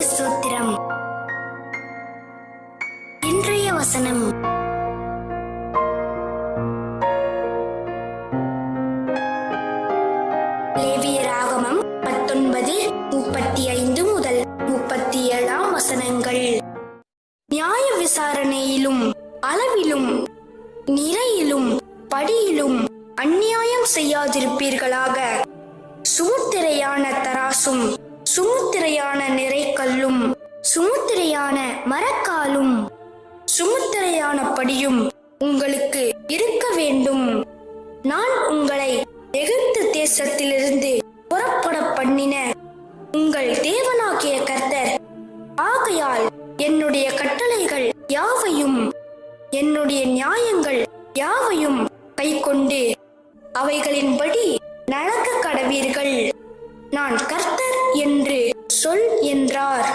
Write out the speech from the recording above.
ஸ்தோத்திரம். இன்றைய வசனம் லேவியராகமம் 19:35 முதல் 37 வசனங்கள். நியாய விசாரணையிலும் அளவிலும் நிறையிலும் படியிலும் அநியாயம் செய்யாதிருப்பீர்களாக. சுமுத்திரையான தராசும் சுமுத்திரையான நிறைக்கல்லும் சுமுத்திரையான மரக்காலும் சுமுத்திரையான படியும் உங்களுக்கு இருக்க வேண்டும். நான் உங்களை எகிப்து தேசத்திலிருந்து புறப்பட பண்ணின உங்கள் தேவனாகிய கர்த்தர். ஆகையால் என்னுடைய கட்டளைகள் யாவையும் என்னுடைய நியாயங்கள் யாவையும் கைக்கொண்டு அவைகளின்படி நடக்க கடவீர்கள். நான் கர்த்தர் என்று சொல் என்றார்.